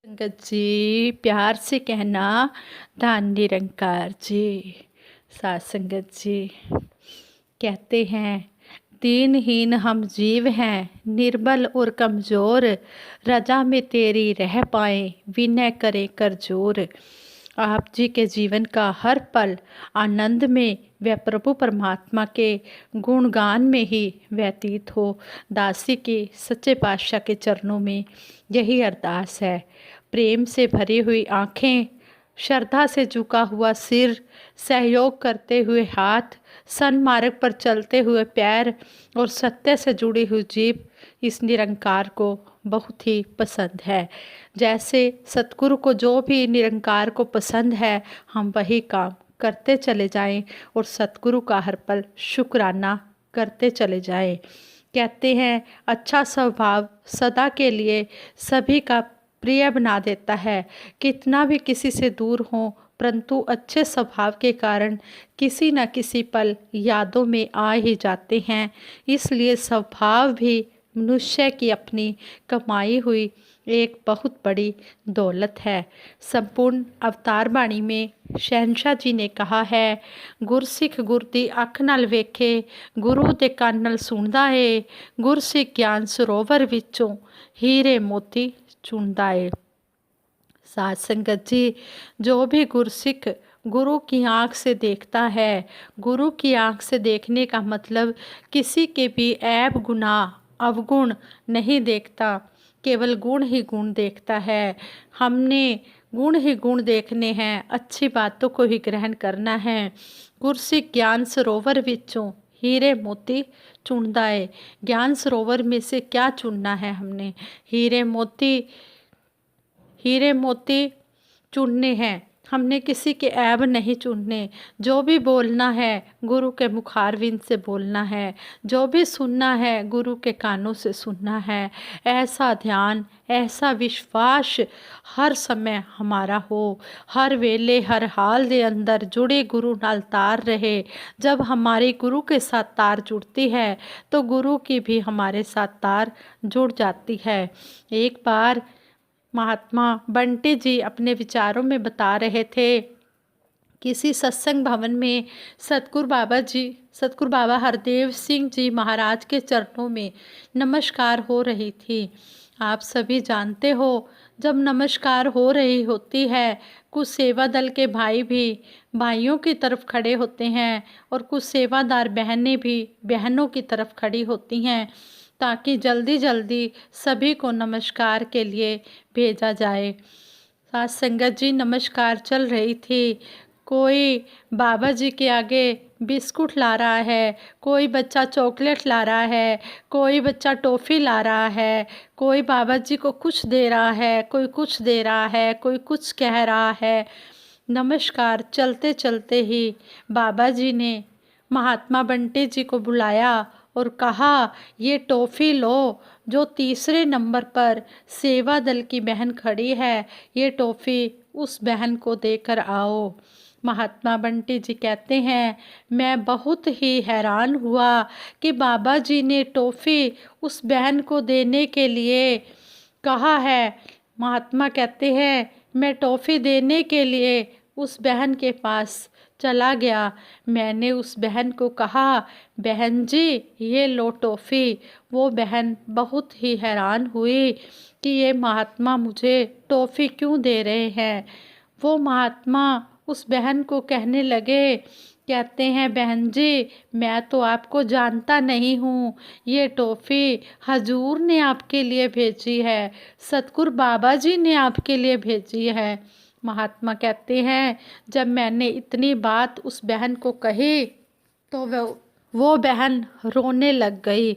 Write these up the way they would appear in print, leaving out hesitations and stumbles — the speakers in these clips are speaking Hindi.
संगत जी प्यार से कहना धन निरंकार जी। साथ संगत जी कहते हैं, दीनहीन हम जीव हैं, निर्बल और कमज़ोर, रजा में तेरी रह पाए, विनय करें कर जोर। आप जी के जीवन का हर पल आनंद में व प्रभु परमात्मा के गुणगान में ही व्यतीत हो। दासी के सच्चे पातशाह के चरणों में यही अरदास है। प्रेम से भरी हुई आँखें, श्रद्धा से झुका हुआ सिर, सहयोग करते हुए हाथ, सन्मार्ग पर चलते हुए पैर और सत्य से जुड़ी हुई जीभ इस निरंकार को बहुत ही पसंद है। जैसे सतगुरु को जो भी निरंकार को पसंद है, हम वही काम करते चले जाएं और सतगुरु का हर पल शुक्राना करते चले जाएं। कहते हैं, अच्छा स्वभाव सदा के लिए सभी का प्रिय बना देता है। कितना भी किसी से दूर हो, परंतु अच्छे स्वभाव के कारण किसी न किसी पल यादों में आ ही जाते हैं। इसलिए स्वभाव भी मनुष्य की अपनी कमाई हुई एक बहुत बड़ी दौलत है। संपूर्ण अवतार बाणी में शहनशाह जी ने कहा है, गुरसिख गुरदी अख नाल वेखे, गुरु दे कान नाल सुनदा है, गुरसिख ज्ञान सरोवर विचों हीरे मोती चुनदा है। साथ संगत जी, जो भी गुरसिख गुरु की आँख से देखता है, गुरु की आँख से देखने का मतलब किसी के भी ऐब गुनाह अवगुण नहीं देखता, केवल गुण ही गुण देखता है। हमने गुण ही गुण देखने हैं, अच्छी बातों को ही ग्रहण करना है। गुरसिख ज्ञान सरोवर विचों हीरे मोती चुनदा है। ज्ञान सरोवर में से क्या चुनना है हमने? हीरे मोती चुनने हैं, हमने किसी के ऐब नहीं चुनने। जो भी बोलना है गुरु के मुखारविंद से बोलना है, जो भी सुनना है गुरु के कानों से सुनना है। ऐसा ध्यान, ऐसा विश्वास हर समय हमारा हो, हर वेले हर हाल दे अंदर जुड़े गुरु नाल तार रहे। जब हमारी गुरु के साथ तार जुड़ती है तो गुरु की भी हमारे साथ तार जुड़ जाती है। एक बार महात्मा बंटी जी अपने विचारों में बता रहे थे, किसी सत्संग भवन में सतगुरु बाबा हरदेव सिंह जी महाराज के चरणों में नमस्कार हो रही थी। आप सभी जानते हो, जब नमस्कार हो रही होती है, कुछ सेवा दल के भाई भी भाइयों की तरफ खड़े होते हैं और कुछ सेवादार बहनें भी बहनों की तरफ खड़ी होती हैं, ताकि जल्दी जल्दी सभी को नमस्कार के लिए भेजा जाए। साथ संगत जी, नमस्कार चल रही थी। कोई बाबा जी के आगे बिस्कुट ला रहा है, कोई बच्चा चॉकलेट ला रहा है, कोई बच्चा टॉफ़ी ला रहा है, कोई बाबा जी को कुछ दे रहा है, कोई कुछ दे रहा है, कोई कुछ कह रहा है। नमस्कार चलते चलते ही बाबा जी ने महात्मा बंटी जी को बुलाया और कहा, ये टॉफ़ी लो। जो तीसरे नंबर पर सेवा दल की बहन खड़ी है, ये टॉफ़ी उस बहन को देकर आओ। महात्मा बंटी जी कहते हैं, मैं बहुत ही हैरान हुआ कि बाबा जी ने टॉफ़ी उस बहन को देने के लिए कहा है। महात्मा कहते हैं, मैं टॉफ़ी देने के लिए उस बहन के पास चला गया। मैंने उस बहन को कहा, बहन जी ये लो टॉफ़ी। वो बहन बहुत ही हैरान हुई कि ये महात्मा मुझे टॉफ़ी क्यों दे रहे हैं। वो महात्मा उस बहन को कहने लगे, कहते हैं, बहन जी मैं तो आपको जानता नहीं हूँ, ये टॉफ़ी हजूर ने आपके लिए भेजी है, सतगुरु बाबा जी ने आपके लिए भेजी है। महात्मा कहते हैं, जब मैंने इतनी बात उस बहन को कही तो वो बहन रोने लग गई।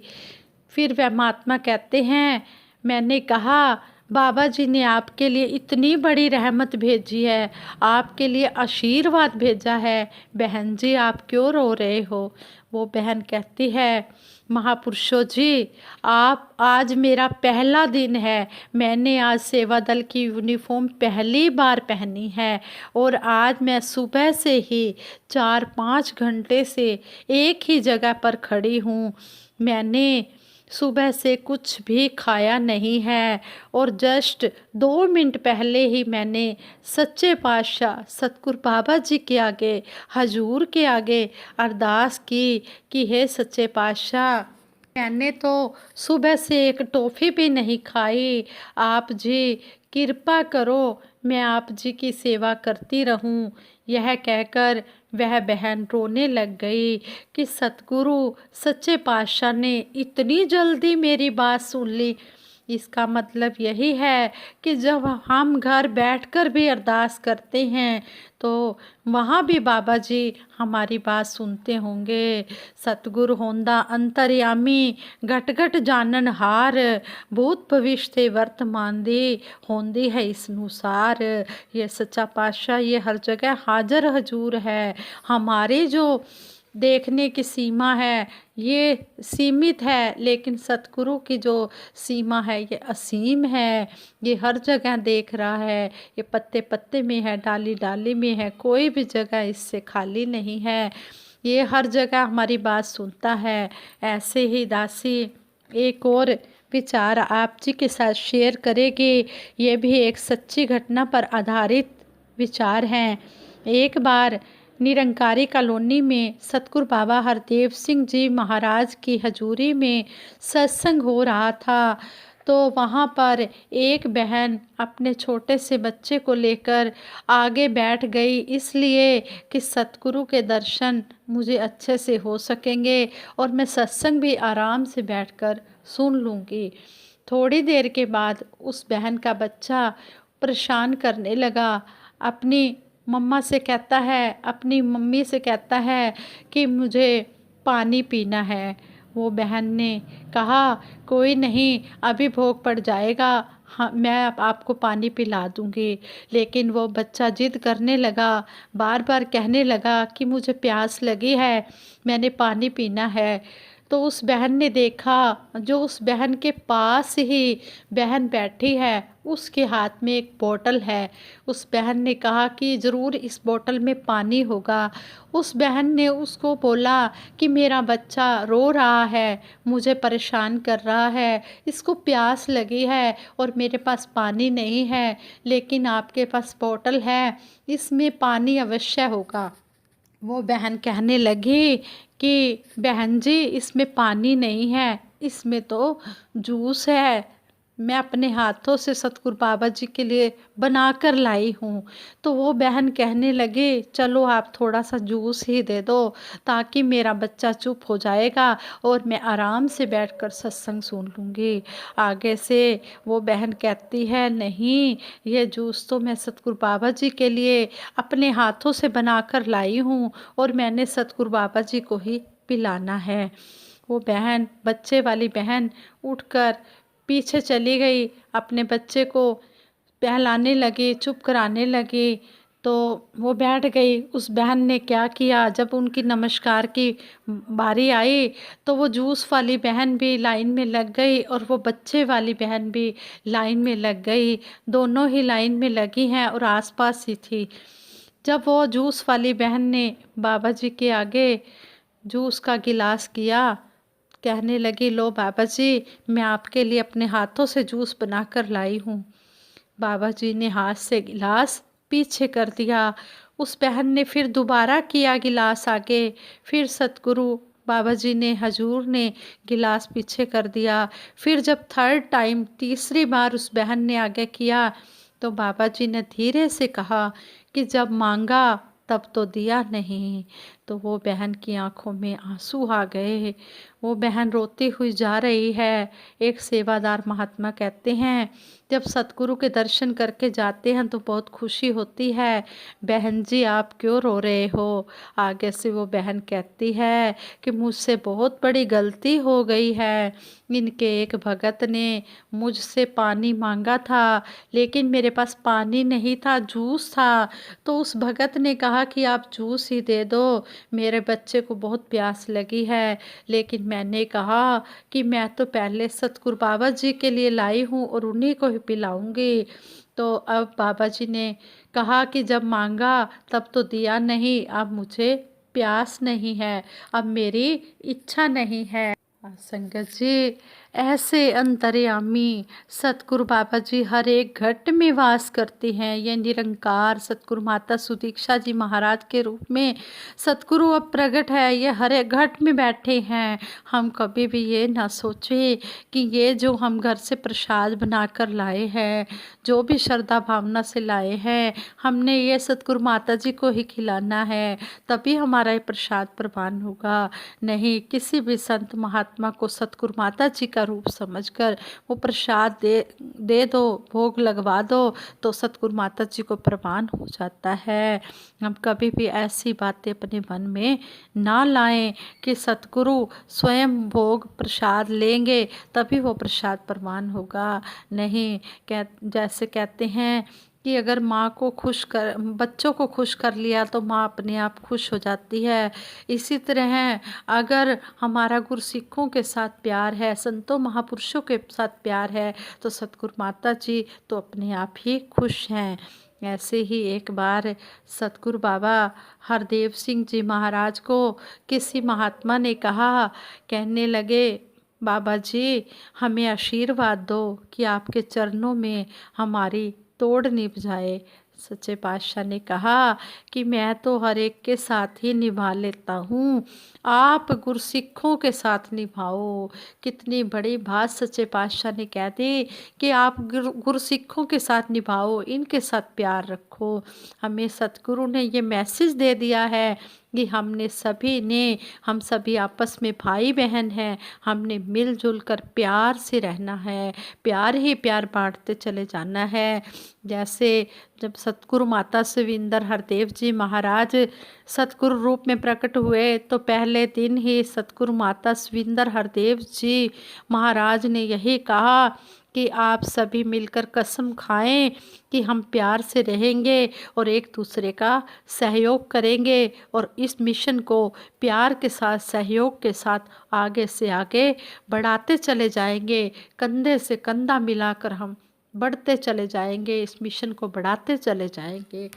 फिर वह महात्मा कहते हैं, मैंने कहा, बाबा जी ने आपके लिए इतनी बड़ी रहमत भेजी है, आपके लिए आशीर्वाद भेजा है, बहन जी आप क्यों रो रहे हो? वो बहन कहती है, महापुरुषों जी, आप आज मेरा पहला दिन है, मैंने आज सेवा दल की यूनिफॉर्म पहली बार पहनी है और आज मैं सुबह से ही 4-5 घंटे से एक ही जगह पर खड़ी हूँ। मैंने सुबह से कुछ भी खाया नहीं है और जस्ट 2 मिनट पहले ही मैंने सच्चे पातशाह सतगुरु बाबा जी के आगे, हजूर के आगे अरदास की कि हे सच्चे पातशाह, मैंने तो सुबह से एक टॉफ़ी भी नहीं खाई। आप जी कृपा करो, मैं आप जी की सेवा करती रहूं। यह कहकर वह बहन रोने लग गई कि सतगुरु सच्चे पातशाह ने इतनी जल्दी मेरी बात सुन ली। इसका मतलब यही है कि जब हम घर बैठकर भी अरदास करते हैं तो वहाँ भी बाबा जी हमारी बात सुनते होंगे। सतगुरु होंदा अंतर्यामी, घट घट जानन हार, भूत भविष्य ते वर्तमान दे होंदी है इस अनुसार। ये सच्चा पातशाह ये हर जगह हाजिर हजूर है। हमारे जो देखने की सीमा है ये सीमित है, लेकिन सतगुरु की जो सीमा है ये असीम है। ये हर जगह देख रहा है, ये पत्ते पत्ते में है, डाली डाली में है, कोई भी जगह इससे खाली नहीं है। ये हर जगह हमारी बात सुनता है। ऐसे ही दासी एक और विचार आप जी के साथ शेयर करेगी। ये भी एक सच्ची घटना पर आधारित विचार हैं। एक बार निरंकारी कॉलोनी में सतगुरु बाबा हरदेव सिंह जी महाराज की हजूरी में सत्संग हो रहा था। तो वहाँ पर एक बहन अपने छोटे से बच्चे को लेकर आगे बैठ गई, इसलिए कि सतगुरु के दर्शन मुझे अच्छे से हो सकेंगे और मैं सत्संग भी आराम से बैठकर सुन लूँगी। थोड़ी देर के बाद उस बहन का बच्चा परेशान करने लगा। अपनी मम्मा से कहता है, अपनी मम्मी से कहता है कि मुझे पानी पीना है। वो बहन ने कहा कोई नहीं, अभी भोग पड़ जाएगा, हाँ मैं आपको पानी पिला दूँगी। लेकिन वो बच्चा जिद करने लगा, बार बार कहने लगा कि मुझे प्यास लगी है, मैंने पानी पीना है। तो उस बहन ने देखा, जो उस बहन के पास ही बहन बैठी है उसके हाथ में एक बोतल है। उस बहन ने कहा कि ज़रूर इस बोतल में पानी होगा। उस बहन ने उसको बोला कि मेरा बच्चा रो रहा है, मुझे परेशान कर रहा है, इसको प्यास लगी है और मेरे पास पानी नहीं है, लेकिन आपके पास बोतल है, इसमें पानी अवश्य होगा। वो बहन कहने लगी कि बहन जी इसमें पानी नहीं है, इसमें तो जूस है, मैं अपने हाथों से सतगुरु बाबा जी के लिए बना कर लाई हूँ। तो वो बहन कहने लगे चलो आप थोड़ा सा जूस ही दे दो, ताकि मेरा बच्चा चुप हो जाएगा और मैं आराम से बैठकर सत्संग सुन लूँगी। आगे से वो बहन कहती है नहीं, ये जूस तो मैं सतगुरु बाबा जी के लिए अपने हाथों से बना कर लाई हूँ और मैंने सतगुरु बाबा जी को ही पिलाना है। वो बहन, बच्चे वाली बहन उठकर पीछे चली गई, अपने बच्चे को बहलाने लगी, चुप कराने लगी। तो वो बैठ गई। उस बहन ने क्या किया, जब उनकी नमस्कार की बारी आई तो वो जूस वाली बहन भी लाइन में लग गई और वो बच्चे वाली बहन भी लाइन में लग गई। दोनों ही लाइन में लगी हैं और आसपास ही थी। जब वो जूस वाली बहन ने बाबा जी के आगे जूस का गिलास किया, कहने लगी लो बाबा जी, मैं आपके लिए अपने हाथों से जूस बनाकर लाई हूँ। बाबा जी ने हाथ से गिलास पीछे कर दिया। उस बहन ने फिर दोबारा किया गिलास आगे, फिर सतगुरु बाबा जी ने, हजूर ने गिलास पीछे कर दिया। फिर जब थर्ड टाइम, तीसरी बार उस बहन ने आगे किया तो बाबा जी ने धीरे से कहा कि जब मांगा तब तो दिया नहीं। तो वो बहन की आंखों में आंसू आ गए। वो बहन रोती हुई जा रही है। एक सेवादार महात्मा कहते हैं जब सतगुरु के दर्शन करके जाते हैं तो बहुत खुशी होती है। बहन जी आप क्यों रो रहे हो? आगे से वो बहन कहती है कि मुझसे बहुत बड़ी गलती हो गई है। इनके एक भगत ने मुझसे पानी मांगा था, लेकिन मेरे पास पानी नहीं था, जूस था। तो उस भगत ने कहा कि आप जूस ही दे दो, मेरे बच्चे को बहुत प्यास लगी है। लेकिन मैंने कहा कि मैं तो पहले सतगुरु बाबा जी के लिए लाई हूँ और उन्हीं को ही पिलाऊंगी। तो अब बाबा जी ने कहा कि जब मांगा तब तो दिया नहीं, अब मुझे प्यास नहीं है, अब मेरी इच्छा नहीं है। संगत जी, ऐसे अंतर्यामी सतगुरु बाबा जी हर एक घट में वास करते हैं। ये निरंकार सतगुरु माता सुदीक्षा जी महाराज के रूप में सतगुरु अब प्रकट है। ये हर एक घट में बैठे हैं। हम कभी भी ये ना सोचे कि ये जो हम घर से प्रसाद बनाकर लाए हैं, जो भी श्रद्धा भावना से लाए हैं, हमने ये सतगुरु माता जी को ही खिलाना है, तभी हमारा ये प्रसाद प्रवान होगा। नहीं, किसी भी संत महात्मा को सतगुरु माता जी का रूप समझकर वो प्रसाद दे दो, भोग लगवा दो, तो सतगुरु माता जी को प्रवान हो जाता है। हम कभी भी ऐसी बातें अपने मन में ना लाएं कि सतगुरु स्वयं भोग प्रसाद लेंगे तभी वो प्रसाद प्रवान होगा। नहीं, जैसे कहते हैं कि अगर माँ को खुश कर बच्चों को खुश कर लिया तो माँ अपने आप खुश हो जाती है। इसी तरह है, अगर हमारा गुरसिखों के साथ प्यार है, संतों महापुरुषों के साथ प्यार है, तो सतगुरु माता जी तो अपने आप ही खुश हैं। ऐसे ही एक बार सतगुरु बाबा हरदेव सिंह जी महाराज को किसी महात्मा ने कहा, कहने लगे, बाबा जी हमें आशीर्वाद दो कि आपके चरणों में हमारी तोड़ निभ जाए। सच्चे पातशाह ने कहा कि मैं तो हर एक के साथ ही निभा लेता हूँ, आप गुरसिखों के साथ निभाओ। कितनी बड़ी बात सच्चे पातशाह ने कह दी कि आप गुरसिखों के साथ निभाओ, इनके साथ प्यार रखो। हमें सतगुरु ने ये मैसेज दे दिया है कि हम सभी आपस में भाई बहन हैं, हमने मिलजुल कर प्यार से रहना है, प्यार ही प्यार बांटते चले जाना है। जैसे जब सतगुरु माता सुविंदर हरदेव जी महाराज सतगुरु रूप में प्रकट हुए, तो पहले दिन ही सतगुरु माता सुविंदर हरदेव जी महाराज ने यही कहा कि आप सभी मिलकर कसम खाएं कि हम प्यार से रहेंगे और एक दूसरे का सहयोग करेंगे और इस मिशन को प्यार के साथ, सहयोग के साथ आगे से आगे बढ़ाते चले जाएंगे। कंधे से कंधा मिलाकर हम बढ़ते चले जाएंगे, इस मिशन को बढ़ाते चले जाएंगे।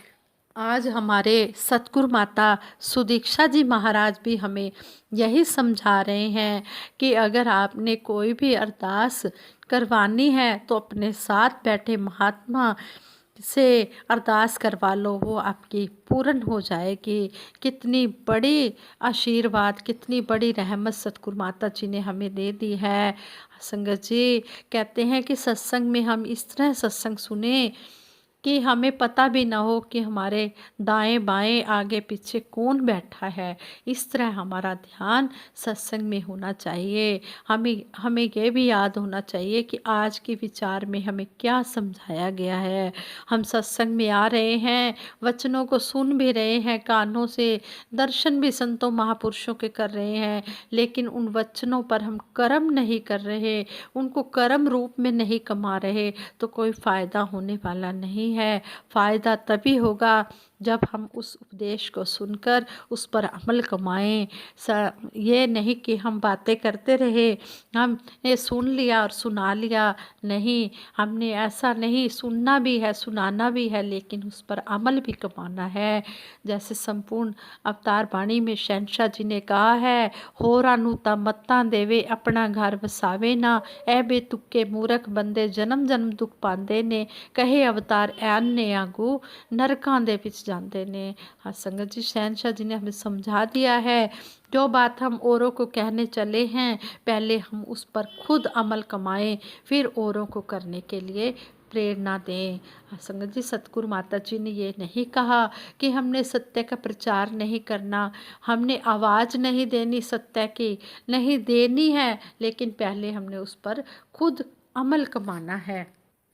आज हमारे सतगुरु माता सुदीक्षा जी महाराज भी हमें यही समझा रहे हैं कि अगर आपने कोई भी अरदास करवानी है तो अपने साथ बैठे महात्मा से अरदास करवा लो, वो आपकी पूर्ण हो जाएगी। कितनी बड़ी आशीर्वाद, कितनी बड़ी रहमत सतगुरु माता जी ने हमें दे दी है। संगत जी, कहते हैं कि सत्संग में हम इस तरह सत्संग सुने कि हमें पता भी ना हो कि हमारे दाएं बाएं आगे पीछे कौन बैठा है। इस तरह हमारा ध्यान सत्संग में होना चाहिए। हमें हमें ये भी याद होना चाहिए कि आज के विचार में हमें क्या समझाया गया है। हम सत्संग में आ रहे हैं, वचनों को सुन भी रहे हैं कानों से, दर्शन भी संतों महापुरुषों के कर रहे हैं, लेकिन उन वचनों पर हम कर्म नहीं कर रहे, उनको कर्म रूप में नहीं कमा रहे, तो कोई फ़ायदा होने वाला नहीं है। फ़ायदा तभी होगा जब हम उस उपदेश को सुनकर उस पर अमल कमाएं। ये नहीं कि हम बातें करते रहे, हमने सुन लिया और सुना लिया। नहीं, हमने ऐसा नहीं, सुनना भी है, सुनाना भी है, लेकिन उस पर अमल भी कमाना है। जैसे संपूर्ण अवतार बाणी में शहंशाह जी ने कहा है, होरा नू ता मत्तां देवे अपना घर वसावे ना, ऐ बेतुके मूरख बंदे जन्म जन्म दुख पांदे ने, कहे अवतार ऐन ने आगू नरकां दे विच जाते ने। हाँ संगत जी, शहंशाह जी ने हमें समझा दिया है, जो बात हम औरों को कहने चले हैं, पहले हम उस पर खुद अमल कमाएं, फिर औरों को करने के लिए प्रेरणा दें। संगत जी, सतगुरु माता जी ने ये नहीं कहा कि हमने सत्य का प्रचार नहीं करना, हमने आवाज़ नहीं देनी सत्य की, नहीं देनी है, लेकिन पहले हमने उस पर खुद अमल कमाना है,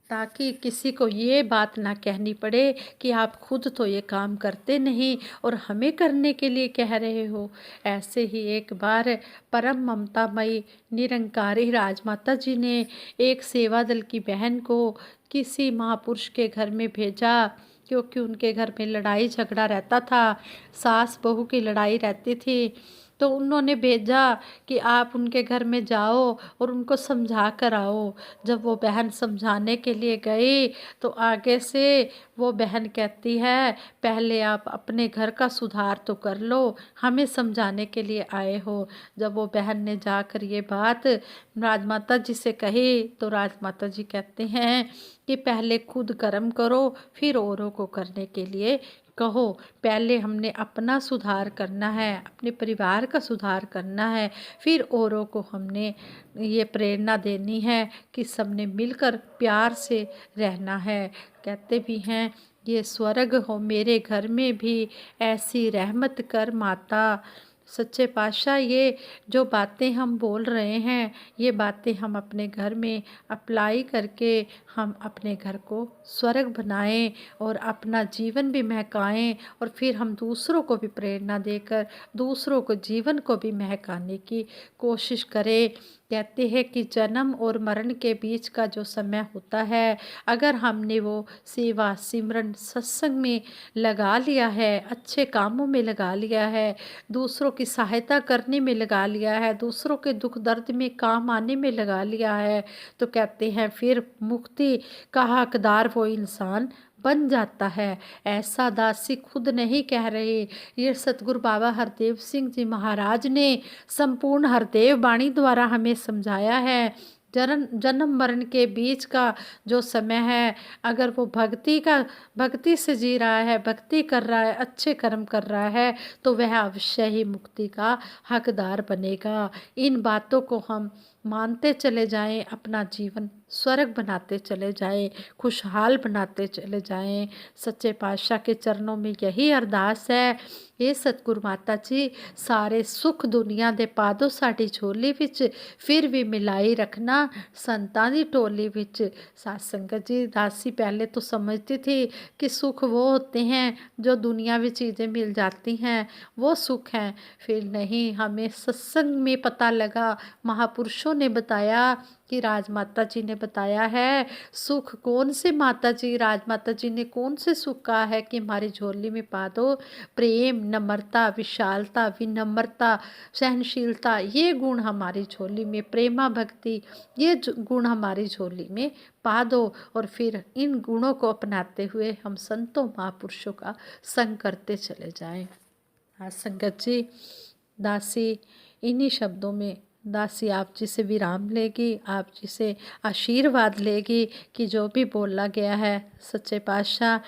ताकि किसी को ये बात ना कहनी पड़े कि आप खुद तो ये काम करते नहीं और हमें करने के लिए कह रहे हो। ऐसे ही एक बार परम ममतामयी निरंकारी राजमाता जी ने एक सेवा दल की बहन को किसी महापुरुष के घर में भेजा, क्योंकि उनके घर में लड़ाई झगड़ा रहता था, सास बहू की लड़ाई रहती थी। तो उन्होंने भेजा कि आप उनके घर में जाओ और उनको समझा कर आओ। जब वो बहन समझाने के लिए गई तो आगे से वो बहन कहती है, पहले आप अपने घर का सुधार तो कर लो, हमें समझाने के लिए आए हो। जब वो बहन ने जाकर ये बात राजमाता जी से कही तो राजमाता जी कहते हैं कि पहले खुद कर्म करो, फिर औरों को करने के लिए कहो। पहले हमने अपना सुधार करना है, अपने परिवार का सुधार करना है, फिर औरों को हमने ये प्रेरणा देनी है कि सबने मिलकर प्यार से रहना है। कहते भी हैं, ये स्वर्ग हो मेरे घर में भी ऐसी रहमत कर माता। सच्चे पातशाह, ये जो बातें हम बोल रहे हैं, ये बातें हम अपने घर में अप्लाई करके हम अपने घर को स्वर्ग बनाएं और अपना जीवन भी महकाएं, और फिर हम दूसरों को भी प्रेरणा देकर दूसरों को जीवन को भी महकाने की कोशिश करें। कहते हैं कि जन्म और मरण के बीच का जो समय होता है, अगर हमने वो सेवा सिमरन सत्संग में लगा लिया है, अच्छे कामों में लगा लिया है, दूसरों की सहायता करने में लगा लिया है, दूसरों के दुख दर्द में काम आने में लगा लिया है, तो कहते हैं फिर मुक्ति का हकदार वो इंसान बन जाता है। ऐसा दासी खुद नहीं कह रहे, ये सतगुरु बाबा हरदेव सिंह जी महाराज ने संपूर्ण हरदेव बाणी द्वारा हमें समझाया है। जन्म मरण के बीच का जो समय है, अगर वो भक्ति से जी रहा है, भक्ति कर रहा है, अच्छे कर्म कर रहा है, तो वह अवश्य ही मुक्ति का हकदार बनेगा। इन बातों को हम मानते चले जाएं, अपना जीवन स्वर्ग बनाते चले जाएं, खुशहाल बनाते चले जाएं। सच्चे पातशाह के चरणों में यही अरदास है, ये सतगुरु माता जी सारे सुख दुनिया दे पादो साडी झोली विच, फिर भी मिलाई रखना संतां दी टोली विच। साध संगत जी, दासी पहले तो समझती थी कि सुख वो होते हैं जो दुनियावी चीज़ें मिल जाती हैं, वो सुख हैं। फिर नहीं, हमें सत्संग में पता लगा, महापुरुषों ने बताया कि राजमाता जी ने बताया है सुख कौन से, माता जी राजमाता जी ने कौन से सुख कहा है कि हमारी झोली में पा दो। प्रेम, नम्रता, विशालता, विनम्रता, सहनशीलता, ये गुण हमारी झोली में, प्रेमा भक्ति, ये गुण हमारी झोली में पा दो, और फिर इन गुणों को अपनाते हुए हम संतों महापुरुषों का संग करते चले जाएं। हाँ संगत जी, दासी इन्हीं शब्दों में दासी आप जी से विराम लेगी, आप जी से आशीर्वाद लेगी कि जो भी बोला गया है सच्चे पातशाह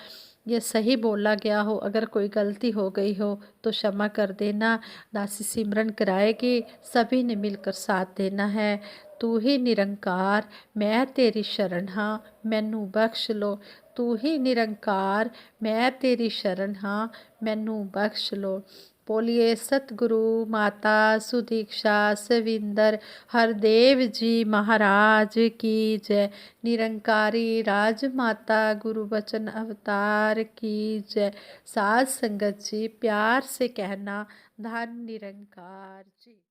ये सही बोला गया हो, अगर कोई गलती हो गई हो तो क्षमा कर देना। दासी सिमरन कराएगी, सभी ने मिलकर साथ देना है। तू ही निरंकार मैं तेरी शरण हाँ, मैनू बख्श लो। तू ही निरंकार मैं तेरी शरण हाँ, मैनू बख्श लो। बोलिए सतगुरु माता सुदीक्षा सविंदर हरदेव जी महाराज की जय। निरंकारी राजमाता गुरु वचन अवतार की जय। साध संगत जी प्यार से कहना, धन निरंकार जी।